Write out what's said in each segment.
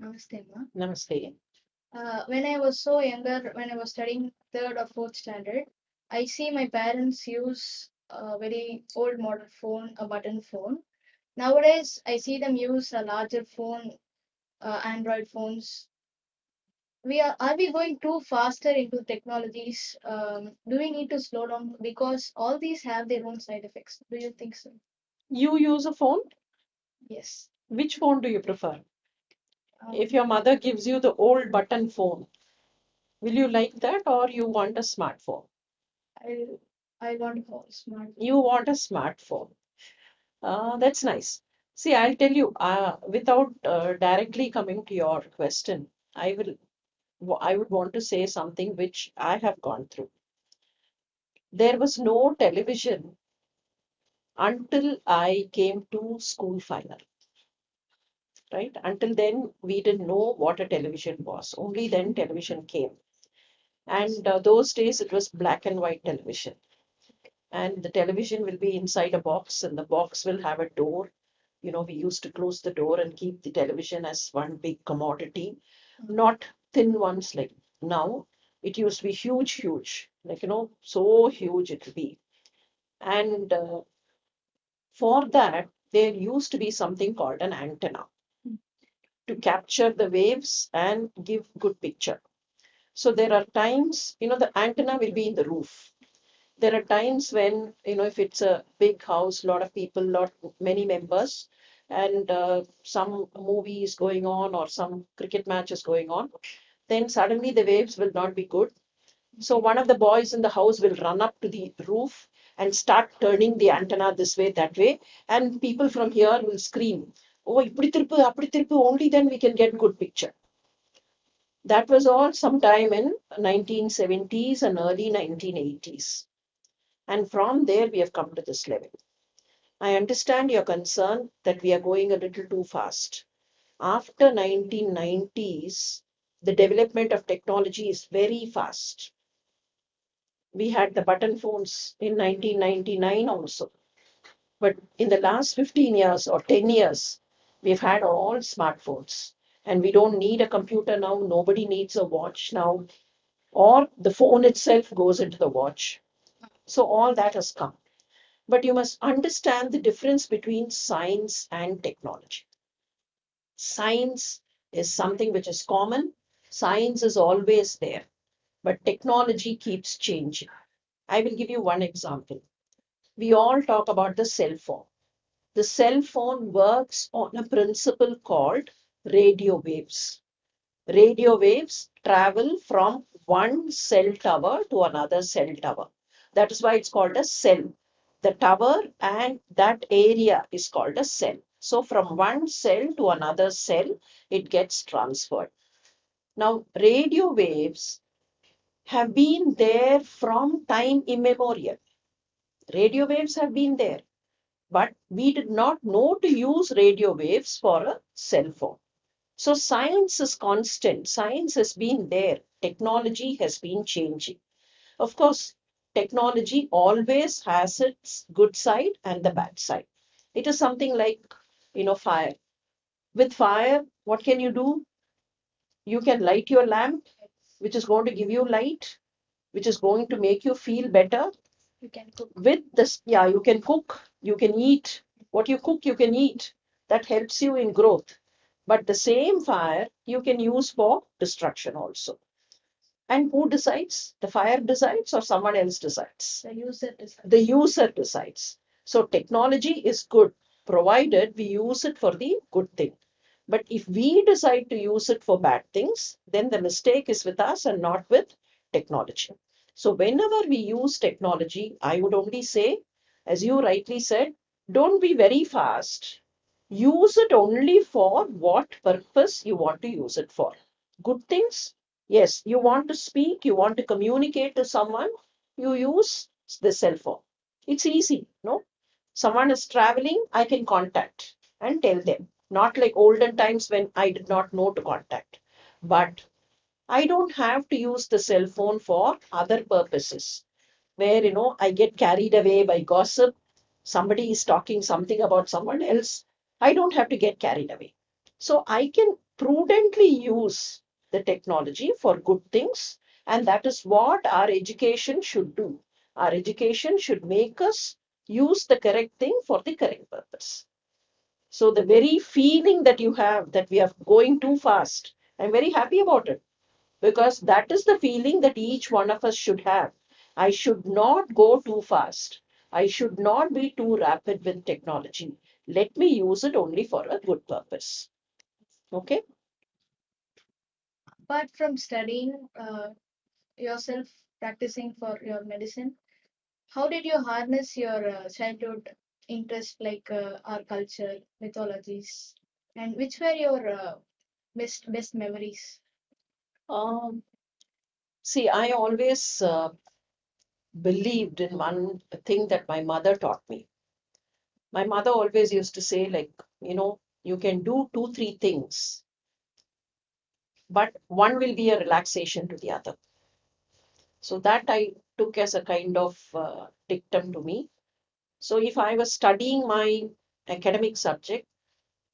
Namaste, ma. Namaste. When I was so younger, when I was studying third or fourth standard, I see my parents use a very old model phone, a button phone. Nowadays, I see them use a larger phone, Android phones. Are we going too faster into technologies? Do we need to slow down because all these have their own side effects? Do you think so? You use a phone? Yes. Which phone do you prefer? If Um, your mother gives you the old button phone, will you like that or you want a smartphone? I I want a smart. You want a smartphone. That's nice. See, I'll tell you, without directly coming to your question, I would want to say something which I have gone through. There was no television until I came to school final, right? Until then, we didn't know what a television was. Only then television came. And those days it was black and white television. And the television will be inside a box, and the box will have a door. We used to close the door and keep the television as one big commodity, not thin ones like now. It used to be huge, huge, like, so huge it will be. And for that, there used to be something called an antenna to capture the waves and give good picture. So there are times, the antenna will be in the roof. There are times when, if it's a big house, a lot of people, many members, and some movie is going on or some cricket match is going on, then suddenly the waves will not be good. So one of the boys in the house will run up to the roof and start turning the antenna this way, that way, and people from here will scream, "Oh, இப்படி திருப்பு, அப்படி திருப்பு," only then we can get good picture. That was all sometime in 1970s and early 1980s. And from there, we have come to this level. I understand your concern that we are going a little too fast. After 1990s, the development of technology is very fast. We had the button phones in 1999 also. But in the last 15 years or 10 years, we've had all smartphones. And we don't need a computer now. Nobody needs a watch now. Or the phone itself goes into the watch. So all that has come. But you must understand the difference between science and technology. Science is something which is common, science is always there, but technology keeps changing. I will give you one example. We all talk about the cell phone. The cell phone works on a principle called radio waves. Radio waves travel from one cell tower to another cell tower. That is why it's called a cell. The tower and that area is called a cell. So from one cell to another cell, it gets transferred. Now, radio waves have been there from time immemorial. Radio waves have been there, but we did not know to use radio waves for a cell phone. So science is constant. Science has been there. Technology has been changing. Of course, technology always has its good side and the bad side. It is something like, fire. With fire, what can you do? You can light your lamp, which is going to give you light, which is going to make you feel better. You can cook. With this, yeah, you can cook, you can eat. What you cook, you can eat. That helps you in growth. But the same fire you can use for destruction also. And who decides? The fire decides or someone else decides? The user decides. The user decides. So technology is good, provided we use it for the good thing. But if we decide to use it for bad things, then the mistake is with us and not with technology. So whenever we use technology, I would only say, as you rightly said, don't be very fast. Use it only for what purpose you want to use it for. Good things, yes, you want to speak, you want to communicate to someone, you use the cell phone. It's easy, no? Someone is traveling, I can contact and tell them. Not like olden times when I did not know to contact. But I don't have to use the cell phone for other purposes where, I get carried away by gossip. Somebody is talking something about someone else. I don't have to get carried away. So I can prudently use the technology for good things. And that is what our education should do. Our education should make us use the correct thing for the correct purpose. So the very feeling that you have that we are going too fast, I'm very happy about it, because that is the feeling that each one of us should have. I should not go too fast. I should not be too rapid with technology. Let me use it only for a good purpose. Okay. Apart from studying yourself, practicing for your medicine, how did you harness your childhood interest like our culture, mythologies, and which were your best memories? Um, See, I always believed in one thing that my mother taught me. My mother always used to say, like, you can do two, three things, but one will be a relaxation to the other. So that I took as a kind of dictum to me. So if I was studying my academic subject,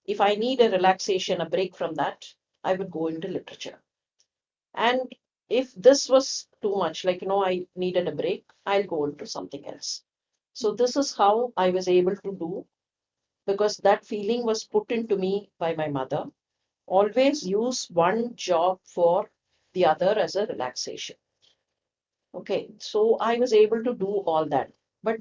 if I need a relaxation, a break from that, I would go into literature. And if this was too much, like, I needed a break, I'll go into something else. So this is how I was able to do, because that feeling was put into me by my mother. Always use one job for the other as a relaxation. Okay, so I was able to do all that. But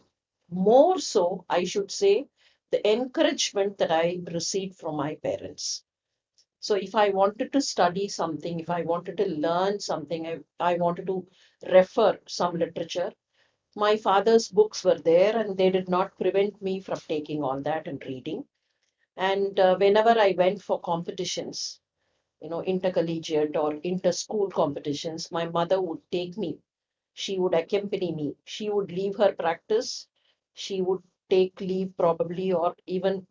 more so, I should say, the encouragement that I received from my parents. So if I wanted to study something, if I wanted to learn something, I wanted to refer some literature, my father's books were there and they did not prevent me from taking all that and reading. And whenever I went for competitions, intercollegiate or inter-school competitions, my mother would take me. She would accompany me. She would leave her practice. She would take leave probably, or even,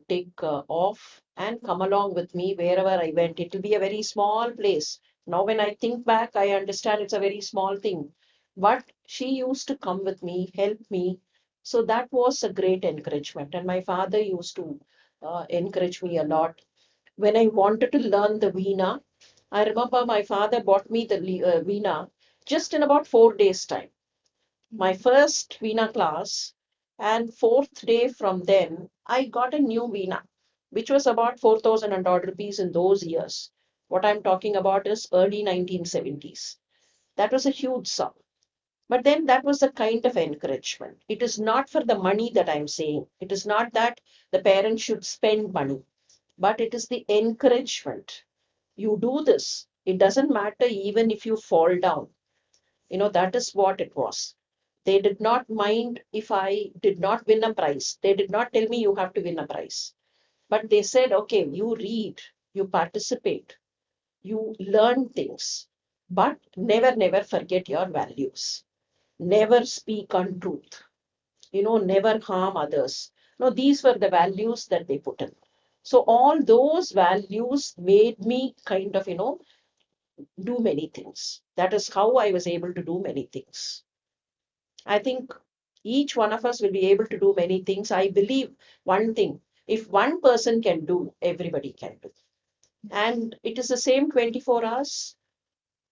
take off and come along with me wherever I went. It will be a very small place. Now, when I think back, I understand it's a very small thing. But she used to come with me, help me. So that was a great encouragement. And my father used to encourage me a lot. When I wanted to learn the Veena, I remember my father bought me the Veena just in about 4 days' time. My first Veena class, and fourth day from then, I got a new Veena, which was about 4,000 and odd rupees in those years. What I'm talking about is early 1970s. That was a huge sum. But then that was a kind of encouragement. It is not for the money that I'm saying. It is not that the parents should spend money, but it is the encouragement. You do this. It doesn't matter even if you fall down. That is what it was. They did not mind if I did not win a prize. They did not tell me you have to win a prize. But they said, okay, you read, you participate, you learn things, but never, never forget your values. Never speak untruth. Never harm others. No, these were the values that they put in. So all those values made me kind of, do many things. That is how I was able to do many things. I think each one of us will be able to do many things. I believe one thing, if one person can do, everybody can do. And it is the same 24 hours.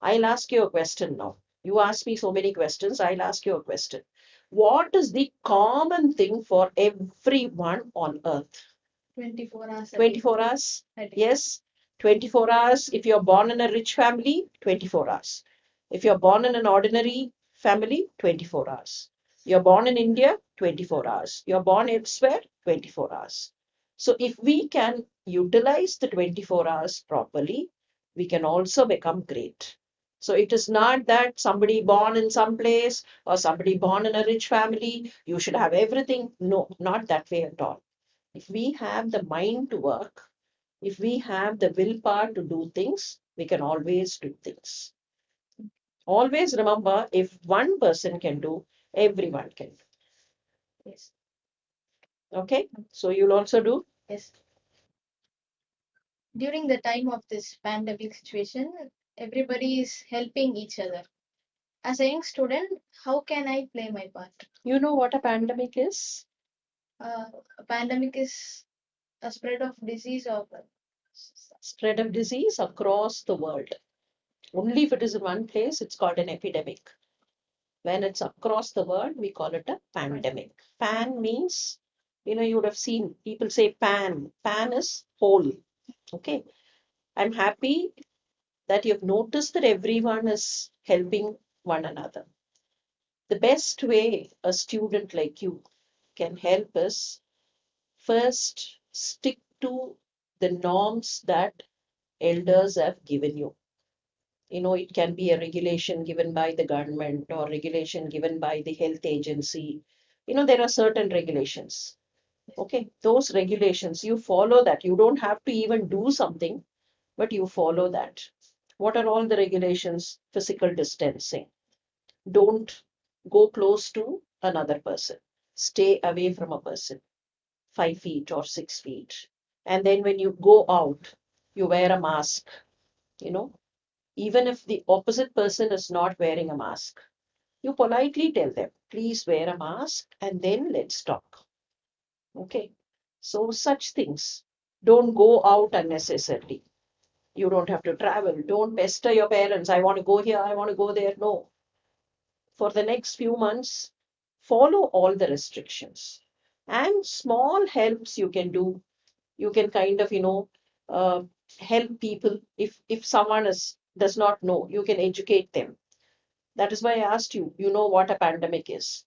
I'll ask you a question now. You ask me so many questions, I'll ask you a question. What is the common thing for everyone on earth? 24 hours a day. 24 hours? Yes, 24 hours. If you're born in a rich family, 24 hours. If you're born in an ordinary family, 24 hours. You're born in India, 24 hours. You're born elsewhere, 24 hours. So if we can utilize the 24 hours properly, we can also become great. So it is not that somebody born in some place or somebody born in a rich family, you should have everything. No, not that way at all. If we have the mind to work, if we have the willpower to do things, we can always do things. Always remember, if one person can do, everyone can do. Yes. Okay? So you'll also do? Yes. During the time of this pandemic situation, everybody is helping each other. As a young student, how can I play my part? You know what a pandemic is? A pandemic is a spread of disease or Spread of disease across the world. Only if it is in one place, it's called an epidemic. When it's across the world, we call it a pandemic. Pan means, you would have seen people say pan. Pan is whole. Okay. I'm happy that you've noticed that everyone is helping one another. The best way a student like you can help is first stick to the norms that elders have given you. It can be a regulation given by the government or regulation given by the health agency. There are certain regulations. Okay, those regulations, you follow that. You don't have to even do something, but you follow that. What are all the regulations? Physical distancing. Don't go close to another person. Stay away from a person, 5 feet or 6 feet. And then when you go out, you wear a mask, you know, even if the opposite person is not wearing a mask. You politely tell them, please wear a mask and then let's talk. Okay. So, such things. Don't go out unnecessarily. You don't have to travel. Don't pester your parents. I want to go here, I want to go there. No. For the next few months, follow all the restrictions. And small helps you can do. You can kind of, uh, help people. If someone does not know, you can educate them. That is why I asked you, you know what a pandemic is.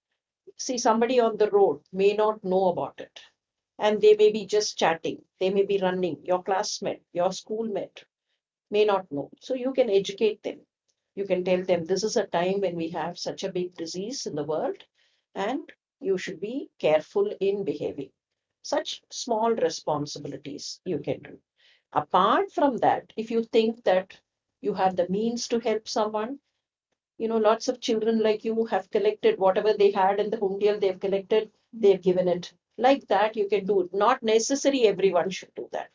See, somebody on the road may not know about it. And they may be just chatting. They may be running. Your classmate, your schoolmate may not know. So you can educate them. You can tell them this is a time when we have such a big disease in the world and you should be careful in behaving. Such small responsibilities you can do. Apart from that, if you think that you have the means to help someone, lots of children like you have collected whatever they had in the hundial, they've collected, they've given it. Like that, you can do it. Not necessary everyone should do that.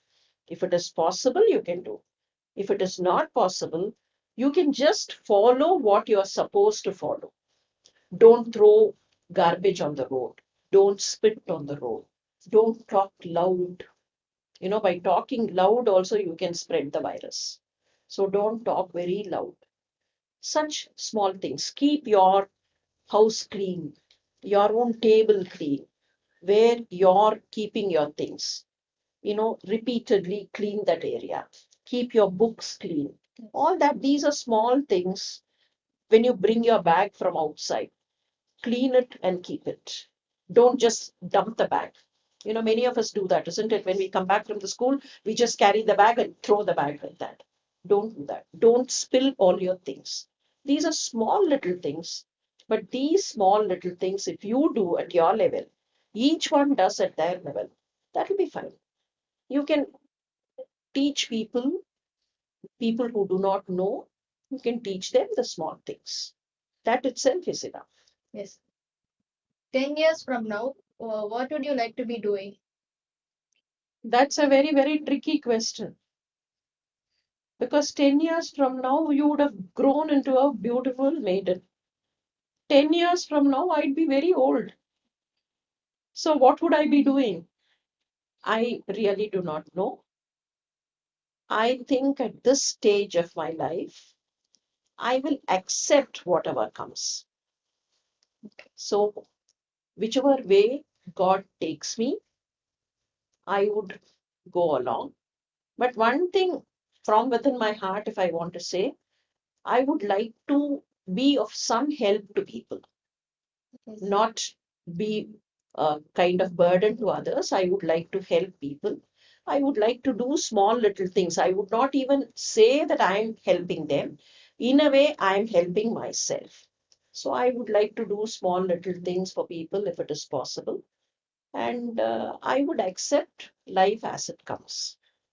If it is possible, you can do. If it is not possible, you can just follow what you are supposed to follow. Don't throw garbage on the road. Don't spit on the road. Don't talk loud. By talking loud, also you can spread the virus. So don't talk very loud. Such small things. Keep your house clean, your own table clean, where you're keeping your things. Repeatedly clean that area. Keep your books clean. All that, these are small things. When you bring your bag from outside, clean it and keep it. Don't just dump the bag. Many of us do that, isn't it? When we come back from the school, we just carry the bag and throw the bag like that. Don't do that. Don't spill all your things. These are small little things, but these small little things, if you do at your level, each one does at their level, that will be fine. You can teach people who do not know, you can teach them the small things. That itself is enough. Yes. 10 years from now, what would you like to be doing? That's a very, very tricky question. Because 10 years from now, you would have grown into a beautiful maiden. 10 years from now, I'd be very old. So, what would I be doing? I really do not know. I think at this stage of my life, I will accept whatever comes. So, whichever way God takes me, I would go along. But one thing from within my heart, if I want to say, I would like to be of some help to people, Yes. not be a kind of burden to others. I would like to help people. I would like to do small little things. I would not even say that I'm helping them. In a way, I'm helping myself. So I would like to do small little things for people if it is possible. And I would accept life as it comes.